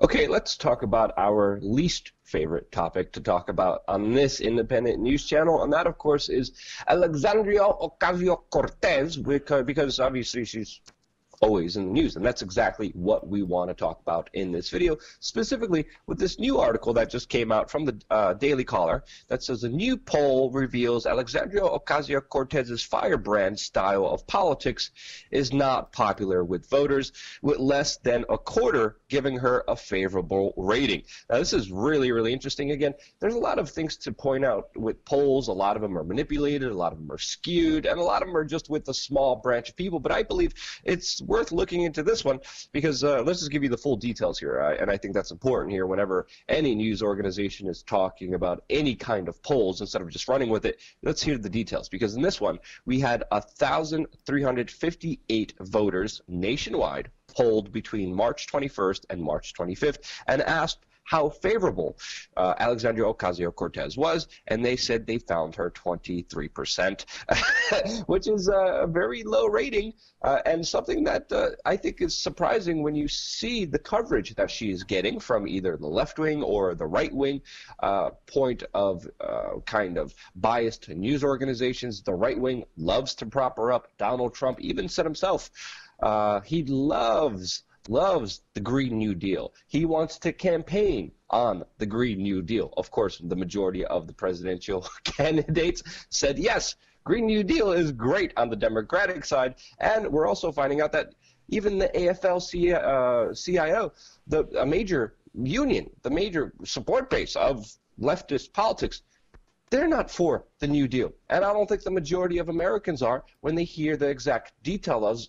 Okay, let's talk about our least favorite topic to talk about on this independent news channel, and that, of course, is Alexandria Ocasio-Cortez, because obviously she's always in the news, and that's exactly what we want to talk about in this video, specifically with this new article that just came out from the Daily Caller that says a new poll reveals Alexandria Ocasio-Cortez's firebrand style of politics is not popular with voters, with less than a quarter giving her a favorable rating. Now, this is really, really interesting. Again, there's a lot of things to point out with polls. A lot of them are manipulated, a lot of them are skewed, and a lot of them are just with a small branch of people, but I believe it's worth looking into this one because let's just give you the full details here, and I think that's important here whenever any news organization is talking about any kind of polls. Instead of just running with it, let's hear the details, because in this one we had 1,358 voters nationwide polled between March 21st and March 25th and asked how favorable Alexandria Ocasio-Cortez was, and they said they found her 23%, which is a very low rating, and something that I think is surprising when you see the coverage that she is getting from either the left wing or the right wing point of kind of biased news organizations. The right wing loves to prop her up. Donald Trump even said himself he loves the Green New Deal. He wants to campaign on the Green New Deal. Of course, the majority of the presidential candidates said yes, Green New Deal is great on the Democratic side, and we're also finding out that even the AFL-CIO, a major union, the major support base of leftist politics, they're not for the New Deal. And I don't think the majority of Americans are when they hear the exact details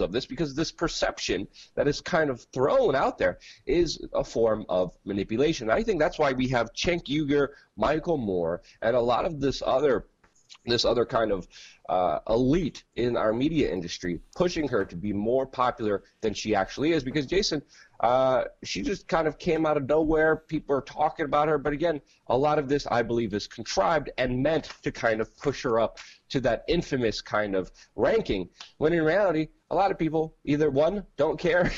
of this, because this perception that is kind of thrown out there is a form of manipulation. I think that's why we have Cenk Uygur, Michael Moore, and a lot of this other kind of elite in our media industry pushing her to be more popular than she actually is. Because, Jason, she just kind of came out of nowhere. People are talking about her. But again, a lot of this, I believe, is contrived and meant to kind of push her up to that infamous kind of ranking, when in reality, a lot of people either, one, don't care,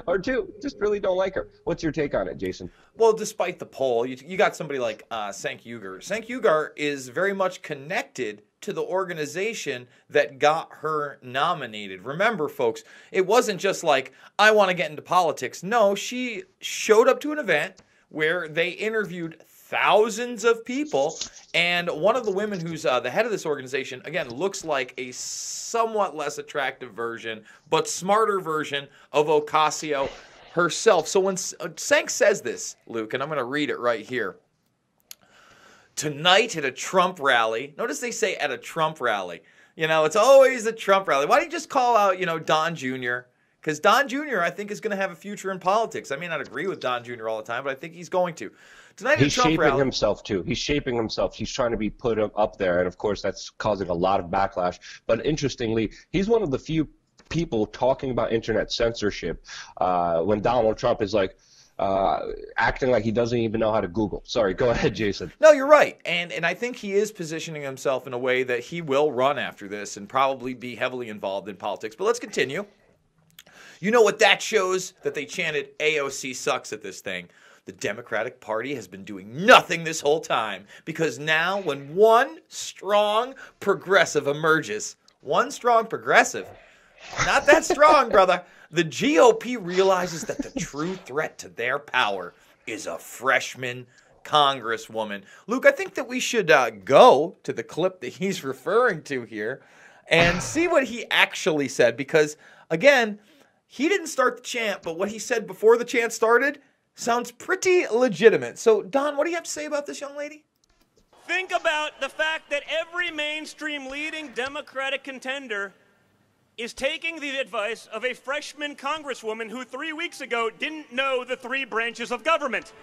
or two, just really don't like her. What's your take on it, Jason? Well, despite the poll, you got somebody like Cenk Uygur. Cenk Uygur is very much connected to the organization that got her nominated. Remember, folks, it wasn't just like, I want to get into politics. No, she showed up to an event where they interviewed thousands of people, and one of the women who's the head of this organization, again, looks like a somewhat less attractive version, but smarter version of Ocasio herself. So when Cenk says this, Luke, and I'm going to read it right here. Tonight at a Trump rally, notice they say at a Trump rally. You know, it's always a Trump rally. Why don't you just call out, Don Jr.? Because Don Jr., I think, is going to have a future in politics. I may not agree with Don Jr. all the time, but I think he's going to. Tonight He's shaping himself, too. He's shaping himself. He's trying to be put up there, and, of course, that's causing a lot of backlash. But interestingly, he's one of the few people talking about internet censorship when Donald Trump is like, acting like he doesn't even know how to Google. Sorry, go ahead, Jason. No, you're right. And I think he is positioning himself in a way that he will run after this and probably be heavily involved in politics. But let's continue. You know what that shows? That they chanted AOC sucks at this thing. The Democratic Party has been doing nothing this whole time, because now when one strong progressive emerges, not that strong, brother, the GOP realizes that the true threat to their power is a freshman congresswoman. Luke, I think that we should go to the clip that he's referring to here and see what he actually said, because, again, he didn't start the chant, but what he said before the chant started sounds pretty legitimate. So, Don, what do you have to say about this young lady? Think about the fact that every mainstream leading Democratic contender is taking the advice of a freshman congresswoman who 3 weeks ago didn't know the three branches of government.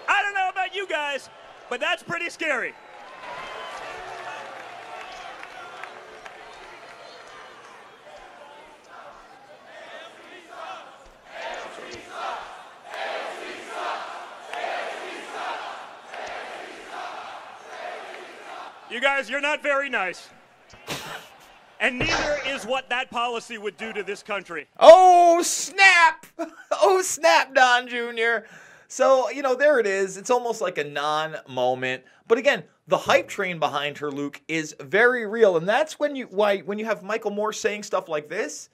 I don't know about you guys, but that's pretty scary. You guys, you're not very nice. And neither is what that policy would do to this country. Oh, snap! Oh, snap, Don Jr. So, there it is. It's almost like a non-moment. But again, the hype train behind her, Luke, is very real. And that's when you have Michael Moore saying stuff like this.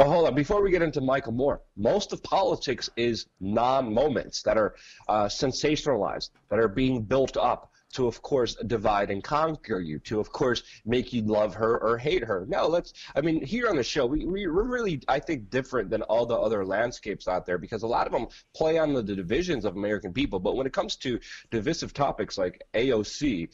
Oh, hold on. Before we get into Michael Moore, most of politics is non-moments that are sensationalized, that are being built up to, of course, divide and conquer you, to, of course, make you love her or hate her. No, here on the show, we're really, I think, different than all the other landscapes out there because a lot of them play on the divisions of American people. But when it comes to divisive topics like AOC,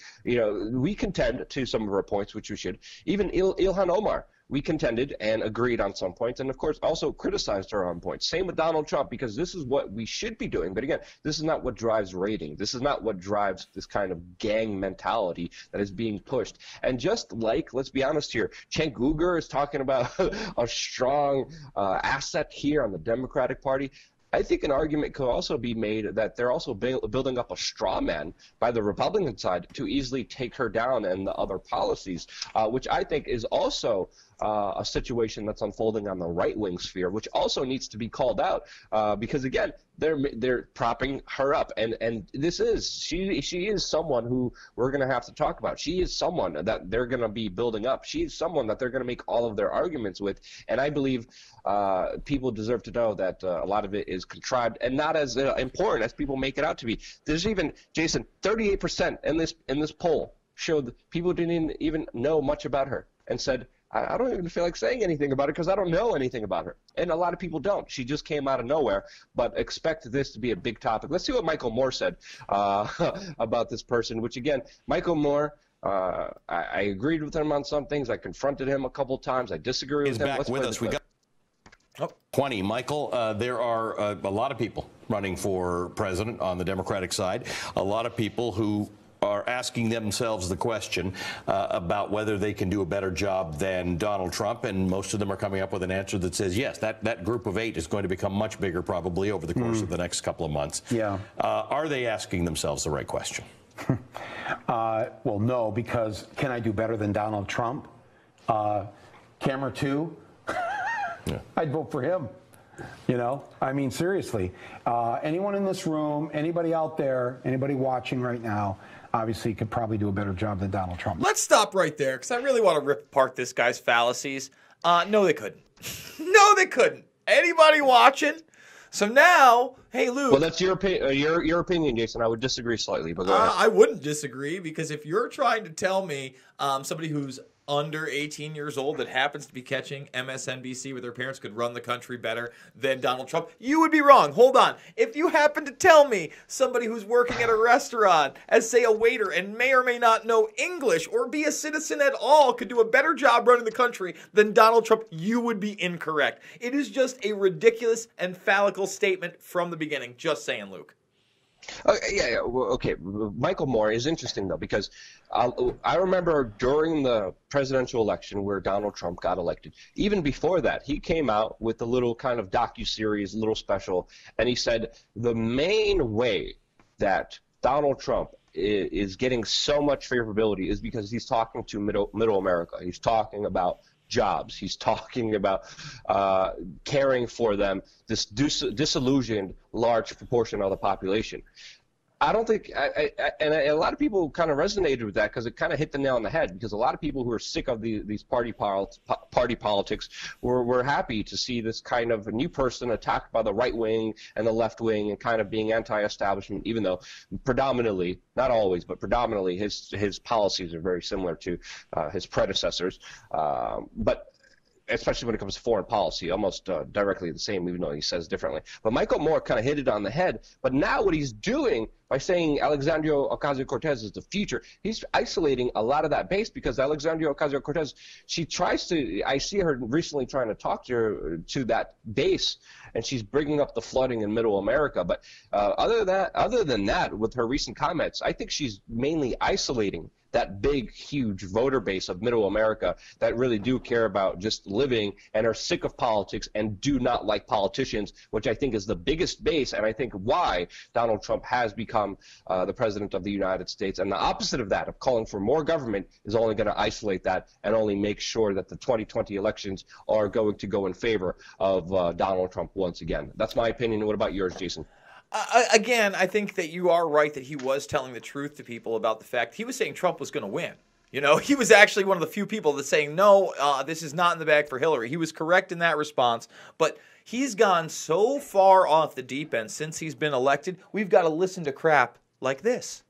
we contend to some of her points, which we should. Even Ilhan Omar, we contended and agreed on some points and, of course, also criticized her on points. Same with Donald Trump, because this is what we should be doing. But, again, this is not what drives ratings. This is not what drives this kind of gang mentality that is being pushed. And just like, let's be honest here, Cenk Uygur is talking about a strong asset here on the Democratic Party. I think an argument could also be made that they're also building up a straw man by the Republican side to easily take her down and the other policies, which I think is also a situation that's unfolding on the right-wing sphere, which also needs to be called out because, again, they're propping her up. And she is someone who we're going to have to talk about. She is someone that they're going to be building up. She is someone that they're going to make all of their arguments with. And I believe people deserve to know that a lot of it is contrived and not as important as people make it out to be. There's even, Jason, 38% in this poll showed people didn't even know much about her and said, I don't even feel like saying anything about it because I don't know anything about her. And a lot of people don't. She just came out of nowhere. But expect this to be a big topic. Let's see what Michael Moore said about this person, which, again, Michael Moore, I agreed with him on some things. I confronted him a couple times. I disagree with him. Back with us. We got 20. Michael, there are a lot of people running for president on the Democratic side, a lot of people who are asking themselves the question about whether they can do a better job than Donald Trump, and most of them are coming up with an answer that says, yes, that group of 8 is going to become much bigger probably over the course of the next couple of months. Yeah. Are they asking themselves the right question? Well, no, because can I do better than Donald Trump? Camera 2? Yeah. I'd vote for him. I mean, seriously, anyone in this room, anybody out there, anybody watching right now, obviously could probably do a better job than Donald Trump. Let's stop right there because I really want to rip apart this guy's fallacies. No, they couldn't. No, they couldn't. Anybody watching? So now, hey, Luke. Well, that's your opinion, Jason. I would disagree slightly, but go ahead. I wouldn't disagree because if you're trying to tell me somebody who's under 18 years old that happens to be catching MSNBC with their parents could run the country better than Donald Trump, you would be wrong. Hold on. If you happen to tell me somebody who's working at a restaurant as, say, a waiter and may or may not know English or be a citizen at all could do a better job running the country than Donald Trump, you would be incorrect. It is just a ridiculous and phallical statement from the beginning. Just saying, Luke. Yeah. Well, okay. Michael Moore is interesting, though, because I remember during the presidential election where Donald Trump got elected, even before that, he came out with a little kind of docuseries, little special, and he said the main way that Donald Trump is getting so much favorability is because he's talking to middle America. He's talking about jobs. He's talking about caring for them, this disillusioned large proportion of the population. I don't think, and a lot of people kind of resonated with that because it kind of hit the nail on the head. Because a lot of people who are sick of these party politics were happy to see this kind of a new person attacked by the right wing and the left wing and kind of being anti-establishment. Even though predominantly, not always, but predominantly, his policies are very similar to his predecessors. But especially when it comes to foreign policy, almost directly the same, even though he says differently. But Michael Moore kind of hit it on the head. But now what he's doing by saying Alexandria Ocasio-Cortez is the future, he's isolating a lot of that base because Alexandria Ocasio-Cortez, she tries to, I see her recently trying to talk to that base, and she's bringing up the flooding in middle America. But other than that, with her recent comments, I think she's mainly isolating that big, huge voter base of middle America that really do care about just living and are sick of politics and do not like politicians, which I think is the biggest base, and I think why Donald Trump has become become the president of the United States. And the opposite of that, of calling for more government, is only going to isolate that and only make sure that the 2020 elections are going to go in favor of Donald Trump once again. That's my opinion. What about yours, Jason? Again, I think that you are right that he was telling the truth to people about the fact he was saying Trump was going to win. You know, he was actually one of the few people that's saying, no, this is not in the bag for Hillary. He was correct in that response, but he's gone so far off the deep end since he's been elected, we've got to listen to crap like this.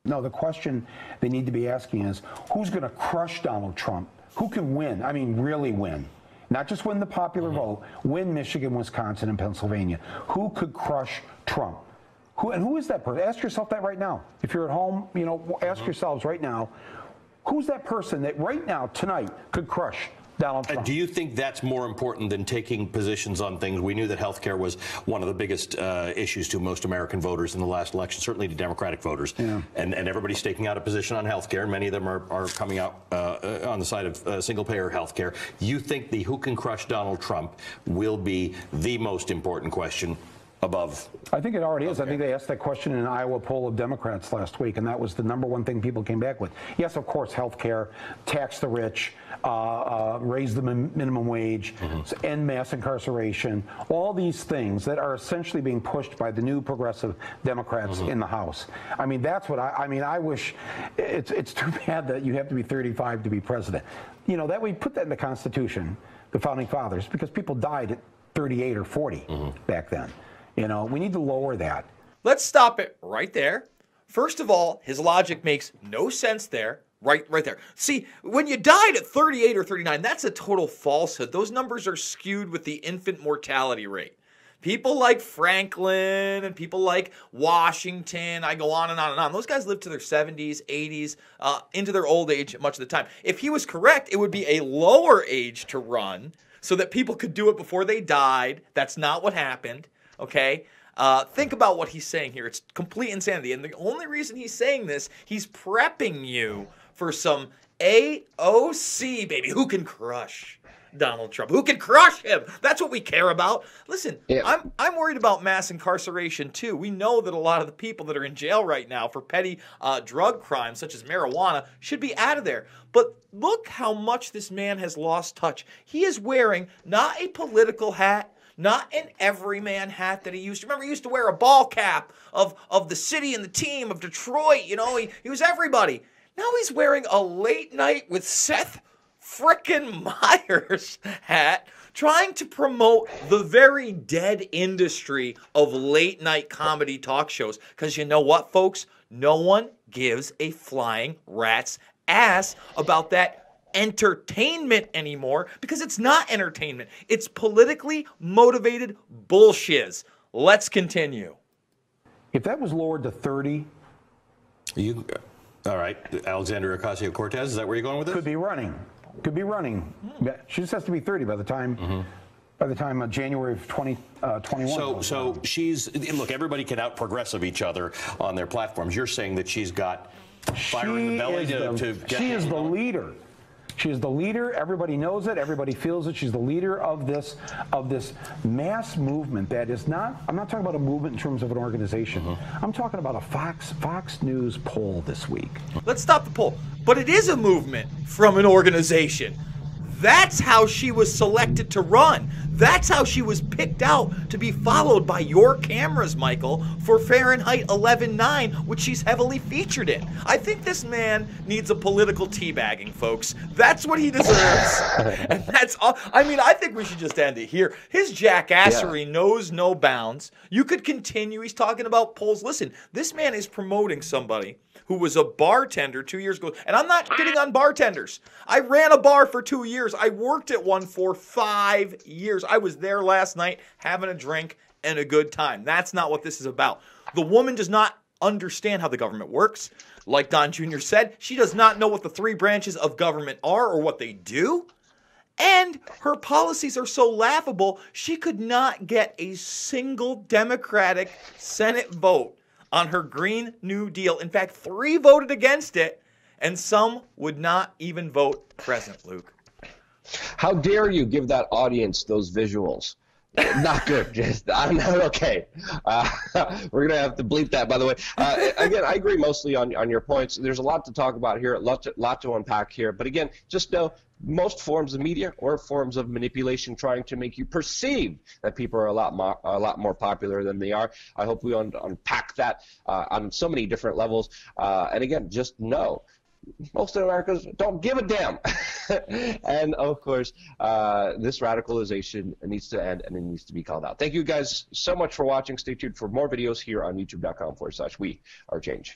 No, the question they need to be asking is, who's going to crush Donald Trump? Who can win? I mean, really win. Not just win the popular vote, win Michigan, Wisconsin, and Pennsylvania. Who could crush Trump? Who is that person? Ask yourself that right now. If you're at home, you know, ask yourselves right now, who's that person that right now, tonight, could crush Donald Trump? Do you think that's more important than taking positions on things? We knew that health care was one of the biggest issues to most American voters in the last election, certainly to Democratic voters. Yeah. And everybody's taking out a position on health care. Many of them are coming out on the side of single-payer health care. You think the who can crush Donald Trump will be the most important question above? I think it already is. I think they asked that question in an Iowa poll of Democrats last week, and that was the #1 thing people came back with. Yes, of course, health care, tax the rich, raise the minimum wage, end mass incarceration, all these things that are essentially being pushed by the new progressive Democrats in the House. I mean, that's what I mean, I wish, it's too bad that you have to be 35 to be president. You know, that we put that in the Constitution, the Founding Fathers, because people died at 38 or 40 back then. You know, we need to lower that. Let's stop it right there. First of all, his logic makes no sense there. Right there. See, when you died at 38 or 39, that's a total falsehood. Those numbers are skewed with the infant mortality rate. People like Franklin and people like Washington, I go on and on and on. Those guys lived to their 70s, 80s, into their old age much of the time. If he was correct, it would be a lower age to run so that people could do it before they died. That's not what happened. Okay, think about what he's saying here. It's complete insanity. And the only reason he's saying this, he's prepping you for some AOC, baby. Who can crush Donald Trump? Who can crush him? That's what we care about. Listen, I'm worried about mass incarceration, too. We know that a lot of the people that are in jail right now for petty drug crimes, such as marijuana, should be out of there. But look how much this man has lost touch. He is wearing not a political hat, not an everyman hat that he used to. Remember, he used to wear a ball cap of the city and the team of Detroit. You know, he was everybody. Now he's wearing a late night with Seth frickin' Meyers hat, trying to promote the very dead industry of late night comedy talk shows. Because you know what, folks? No one gives a flying rat's ass about that entertainment anymore, because it's not entertainment. It's politically motivated bullshiz. Let's continue. If that was lowered to 30... All right, Alexandria Ocasio-Cortez, is that where you're going with this? Could be running. Could be running. She just has to be 30 by the time... By the time January of 2021. So she's, look, everybody can out-progressive each other on their platforms. You're saying that she's got fire in the belly to get... She is the leader. She is the leader. Everybody knows it. Everybody feels it. She's the leader of this mass movement that is not. I'm not talking about a movement in terms of an organization. I'm talking about a Fox News poll this week. Let's stop the poll. But it is a movement from an organization. That's how she was selected to run. That's how she was picked out to be followed by your cameras, Michael, for Fahrenheit 11/9, which she's heavily featured in. I think this man needs a political teabagging, folks. That's what he deserves. And that's all. I mean, I think we should just end it here. His jackassery knows no bounds. You could continue. He's talking about polls. Listen, this man is promoting somebody who was a bartender 2 years ago. And I'm not kidding on bartenders. I ran a bar for 2 years. I worked at one for 5 years. I was there last night having a drink and a good time. That's not what this is about. The woman does not understand how the government works. Like Don Jr. said, she does not know what the 3 branches of government are or what they do. And her policies are so laughable, she could not get a single Democratic Senate vote on her Green New Deal. In fact, 3 voted against it, and some would not even vote present, Luke. How dare you give that audience those visuals? Not good. Just I'm not okay. We're gonna have to bleep that, by the way. Again, I agree mostly on your points. There's a lot to talk about here, a lot to unpack here. But again, just know most forms of media or forms of manipulation trying to make you perceive that people are a lot more popular than they are. I hope we unpack that on so many different levels. And again, just know most Americans don't give a damn. And of course, this radicalization needs to end and it needs to be called out. Thank you guys so much for watching. Stay tuned for more videos here on youtube.com/WeAreChange.